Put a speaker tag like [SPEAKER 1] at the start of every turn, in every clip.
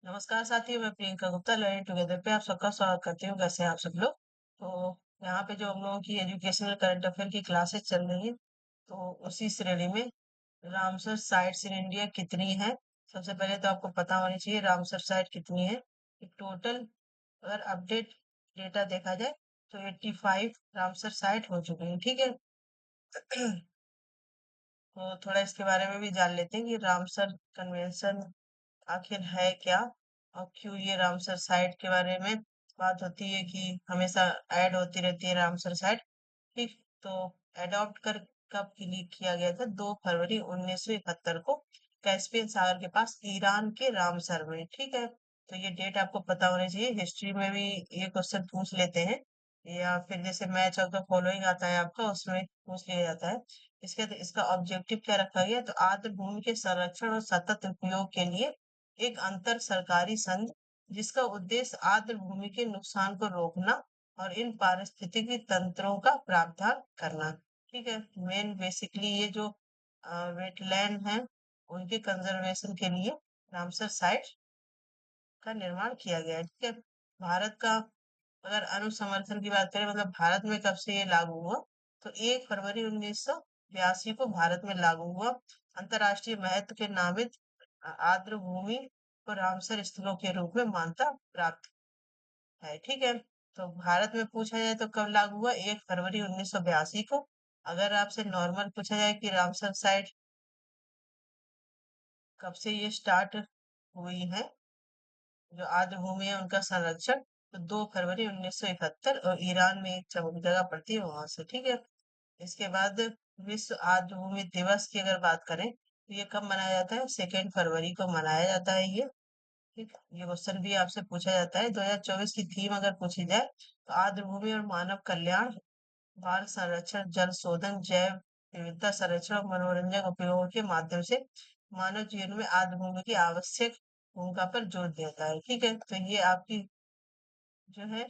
[SPEAKER 1] नमस्कार साथियों, मैं प्रियंका गुप्ता लर्निंग टुगेदर पे आप सबका स्वागत करती हूँ। कैसे हैं आप सब लोग? तो यहाँ पे जो हम लोगों की एजुकेशनल करंट अफेयर की क्लासेस चल रही है, तो उसी श्रेणी में रामसर साइट्स इन इंडिया कितनी है। सबसे पहले तो आपको पता होनी चाहिए रामसर साइट कितनी है। टोटल अगर अपडेट डेटा देखा जाए तो 85 रामसर साइट हो चुकी है। ठीक है। तो थोड़ा इसके बारे में भी जान लेते हैं कि रामसर कन्वेंशन आखिर है क्या और क्यों ये रामसर साइट के बारे में बात होती है कि हमेशा ऐड होती रहती है रामसर साइट। ठीक। तो अडॉप्ट कर कब के लिए किया गया था? 2 फरवरी 1971 को कैस्पियन सागर के पास ईरान के रामसर में। ठीक है। तो ये डेट आपको पता होनी चाहिए। हिस्ट्री में भी ये क्वेश्चन पूछ लेते हैं, या फिर जैसे मैच ऑफ द फॉलोइंग आता है आपका, उसमें पूछ लिया जाता है। इसके बाद इसका ऑब्जेक्टिव क्या रखा गया? तो आर्द्र भूमि के संरक्षण और सतत उपयोग के लिए एक अंतर सरकारी संघ, जिसका उद्देश्य आर्द्र भूमि के नुकसान को रोकना और इन पारिस्थितिकी तंत्रों का प्रावधान करना। ठीक है। मेन बेसिकली ये जो वेटलैंड है, उनके कंजर्वेशन के लिए रामसर साइट का निर्माण किया गया है। ठीक है। भारत का अगर अनुसमर्थन की बात करें, मतलब भारत में कब से ये लागू हुआ, तो 1 फरवरी 1982 को भारत में लागू हुआ। अंतर्राष्ट्रीय महत्व के नामित आर्द्र भूमि को रामसर स्थलों के रूप में मान्यता प्राप्त है। ठीक है। तो भारत में पूछा जाए तो कब लागू हुआ? 1 फरवरी 1982 को। अगर आपसे नॉर्मल पूछा जाए कि रामसर साइट कब से ये स्टार्ट हुई है, जो आर्द्र भूमि है उनका संरक्षण, तो 2 फरवरी 1971 और ईरान में एक जगह पड़ती है वहां से। ठीक है। इसके बाद विश्व आर्द्र भूमि दिवस की अगर बात करें तो ये कब मनाया जाता है? 2 फरवरी को मनाया जाता है ये। ठीक। ये क्वेश्चन भी आपसे पूछा जाता है। 2024 की थीम अगर पूछी जाए तो आर्द्र भूमि और मानव कल्याण, बाल संरक्षण, जल शोधन, जैव विविधता संरक्षण और मनोरंजक उपयोगों के माध्यम से मानव जीवन में आर्द्र भूमि की आवश्यक भूमिका पर जोर दिया है। ठीक है। तो ये आपकी जो है,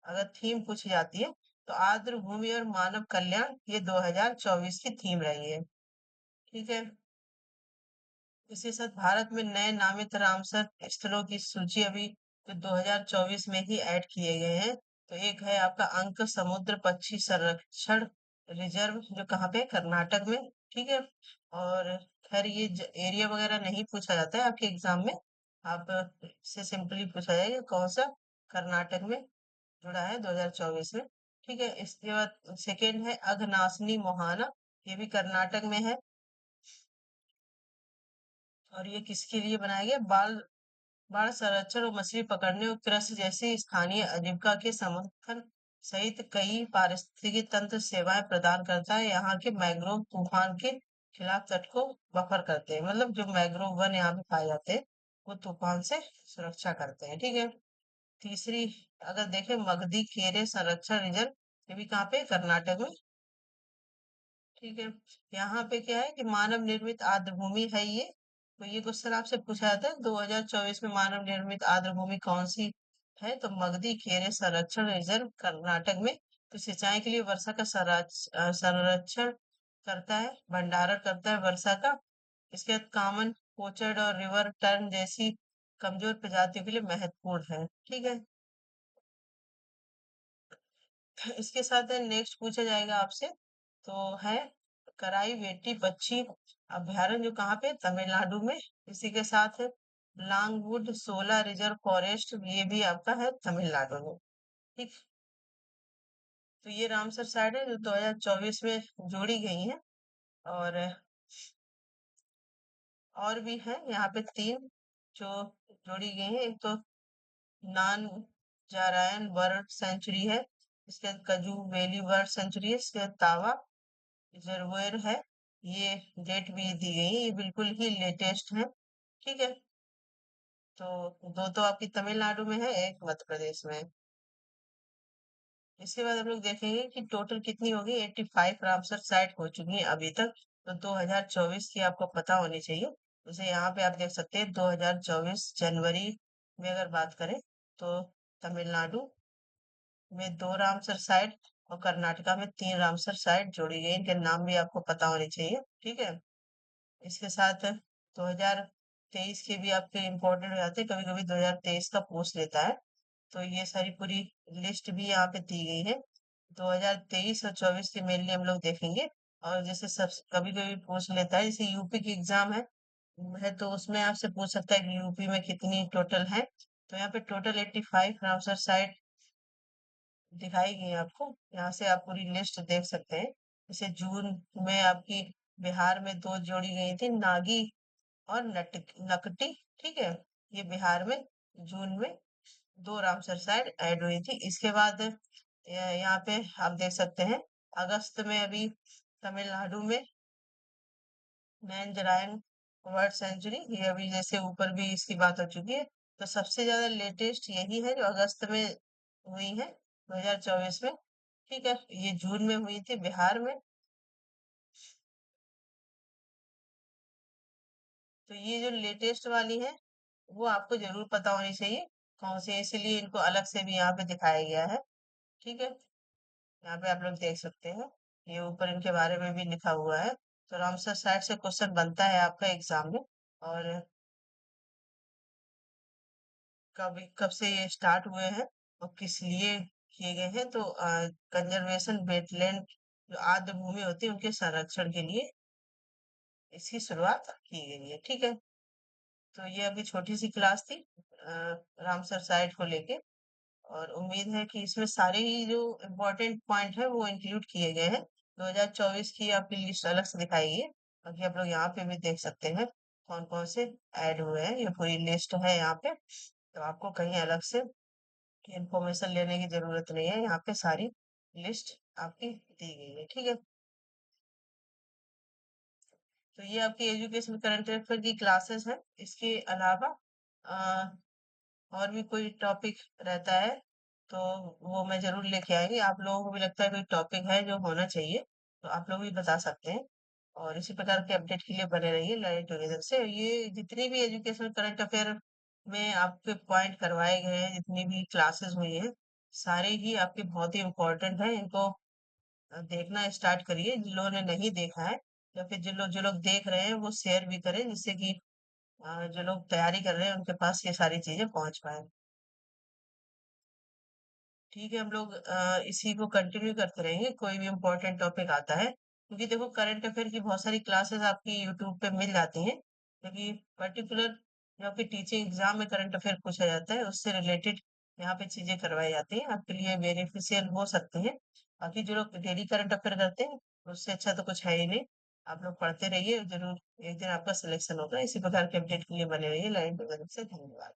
[SPEAKER 1] अगर थीम पूछी जाती है तो आर्द्र भूमि और मानव कल्याण, ये 2024 की थीम रही है। ठीक है। इसी साथ भारत में नए नामित रामसर स्थलों की सूची अभी जो 2024 में ही ऐड किए गए हैं। तो एक है आपका अंक समुद्र पक्षी संरक्षण रिजर्व, जो कहाँ पे है? कर्नाटक में। ठीक है। और खैर ये एरिया वगैरह नहीं पूछा जाता है आपके एग्जाम में। आप से सिंपली पूछा जाएगा कौन सा कर्नाटक में जुड़ा है 2024 में। ठीक है। इसके बाद सेकेंड है अघनासनी मोहाना, ये भी कर्नाटक में है। और ये किसके लिए बनाया गया? बाल बाढ़ संरक्षण और मछली पकड़ने और कृषि जैसी स्थानीय आजीविका के समर्थन सहित कई पारिस्थितिकी तंत्र सेवाएं प्रदान करता है। यहाँ के मैंग्रोव तूफान के खिलाफ तट को बफर करते हैं, मतलब जो मैंग्रोव वन यहाँ पे पाए जाते हैं वो तूफान से सुरक्षा करते हैं। ठीक है। तीसरी अगर देखें, मगधी खेरे संरक्षण रिजर्व, ये भी कहाँ पे? कर्नाटक में। ठीक है। यहाँ पे क्या है कि मानव निर्मित आर्द्र भूमि है ये। तो ये क्वेश्चन आपसे पूछा जाता है 2024 में मानव निर्मित आर्द्र भूमि कौन सी है? तो मगधी खेरे संरक्षण रिजर्व कर्नाटक में। तो सिंचाई के लिए वर्षा का संरक्षण करता है, भंडारण करता है वर्षा का। इसके बाद कॉमन पोचर्ड और रिवर टर्न जैसी कमजोर प्रजातियों के लिए महत्वपूर्ण है। ठीक है। इसके साथ नेक्स्ट पूछा जाएगा आपसे, तो है कराई वेटी पक्षी अभयारण्य, जो कहाँ पे? तमिलनाडु में। इसी के साथ लांगवुड सोला रिजर्व फॉरेस्ट, ये भी आपका है तमिलनाडु में। ठीक। तो ये रामसर साइड है जो 2024 में जोड़ी गई है। और और भी है यहाँ पे 3 जो जोड़ी गई है। एक तो नान जारायन बर्ड सेंचुरी है, इसके बाद कजू वैली बर्ड सेंचुरी है, इसके बाद तावा रिजर्वोयर है। ये डेट भी दी गई है, ये बिल्कुल ही लेटेस्ट है। ठीक है। तो दो तो आपकी तमिलनाडु में है, एक मध्य प्रदेश में है। इसके बाद हम लोग देखेंगे कि टोटल कितनी होगी। 85 रामसर साइट हो चुकी है अभी तक। तो 2024 की आपको पता होनी चाहिए। जैसे यहाँ पे आप देख सकते हैं 2024 जनवरी में अगर बात करें तो तमिलनाडु में 2 रामसर साइट और कर्नाटका में 3 रामसर साइट जोड़ी गई। इनके नाम भी आपको पता होने चाहिए। ठीक है। इसके साथ 2023 के भी आपके इम्पोर्टेंट हो जाते हैं, कभी कभी 2023 का पूछ लेता है। तो ये सारी पूरी लिस्ट भी यहाँ पे दी गई है। 2023 और 24 की मेनली हम लोग देखेंगे। और जैसे सब कभी कभी पूछ लेता है, जैसे यूपी की एग्जाम है तो उसमें आपसे पूछ सकता है कि यूपी में कितनी टोटल है। तो यहाँ पे टोटल 85 रामसर साइट दिखाई गई है आपको। यहाँ से आप पूरी लिस्ट देख सकते हैं। जैसे जून में आपकी बिहार में दो जोड़ी गई थी, नागी और नकटी। ठीक है, ये बिहार में जून में दो रामसर साइट ऐड हुई थी। इसके बाद यहाँ पे आप देख सकते हैं, अगस्त में अभी तमिलनाडु में नैनजरायन वर्ल्ड सेंचुरी, ये अभी जैसे ऊपर भी इसकी बात हो चुकी है। तो सबसे ज्यादा लेटेस्ट यही है जो अगस्त में हुई है 2024 में। ठीक है, ये जून में हुई थी बिहार में। तो ये जो लेटेस्ट वाली है वो आपको जरूर पता होनी चाहिए कौन सी है, इसीलिए इनको अलग से भी यहाँ पे दिखाया गया है। ठीक है, यहाँ पे आप लोग देख सकते हैं, ये ऊपर इनके बारे में भी लिखा हुआ है। तो रामसर साइट से क्वेश्चन बनता है आपका एग्जाम में। और कब से ये स्टार्ट हुए हैं और किस लिए किए गए हैं, तो कंजर्वेशन वेटलैंड जो आर्द्र भूमि होती है उनके संरक्षण के लिए इसकी शुरुआत की गई है। ठीक है, तो ये अभी छोटी सी क्लास थी रामसर साइट को लेके। और उम्मीद है कि इसमें सारे ही जो इम्पोर्टेंट पॉइंट है वो इंक्लूड किए गए हैं। 2024 की आपकी लिस्ट अलग से दिखाई है, बाकी आप लोग यहाँ पे भी देख सकते हैं कौन कौन से ऐड हुए हैं। ये पूरी लिस्ट है यहाँ पे, तो आपको कहीं अलग से इंफॉर्मेशन लेने की जरूरत नहीं है, यहाँ पे सारी लिस्ट आपकी दी गई है। ठीक है, तो ये आपकी एजुकेशन करंट अफेयर की क्लासेस है। इसके अलावा और भी कोई टॉपिक रहता है तो वो मैं जरूर लेके आएंगी। आप लोगों को भी लगता है कोई टॉपिक है जो होना चाहिए तो आप लोग भी बता सकते हैं। और इसी प्रकार के अपडेट के लिए बने रहिए लर्निंग टुगेदर से। ये जितनी भी एजुकेशन करंट अफेयर में आपके पॉइंट करवाए गए हैं, जितनी भी क्लासेस हुई हैं, सारे ही आपके बहुत ही इम्पोर्टेंट हैं। इनको देखना स्टार्ट करिए जिन लोगों ने नहीं देखा है, या फिर जो लोग देख रहे हैं वो शेयर भी करें, जिससे कि जो लोग तैयारी कर रहे हैं उनके पास ये सारी चीजें पहुंच पाए। ठीक है, हम लोग इसी को कंटिन्यू करते रहेंगे, कोई भी इम्पोर्टेंट टॉपिक आता है, क्योंकि देखो करंट अफेयर की बहुत सारी क्लासेस आपकी यूट्यूब पे मिल जाती हैं। क्योंकि पर्टिकुलर जो आपकी टीचिंग एग्जाम में करंट अफेयर पूछा जाता है उससे रिलेटेड यहाँ पे चीजें करवाई जाती हैं, आपके लिए बेनिफिशियल हो सकती हैं। बाकी जो लोग डेली करंट अफेयर करते हैं उससे अच्छा तो कुछ है ही नहीं। आप लोग पढ़ते रहिए, जरूर एक दिन आपका सिलेक्शन होगा। इसी प्रकार के अपडेट के लिए बने रहिए लाइन पे। से धन्यवाद।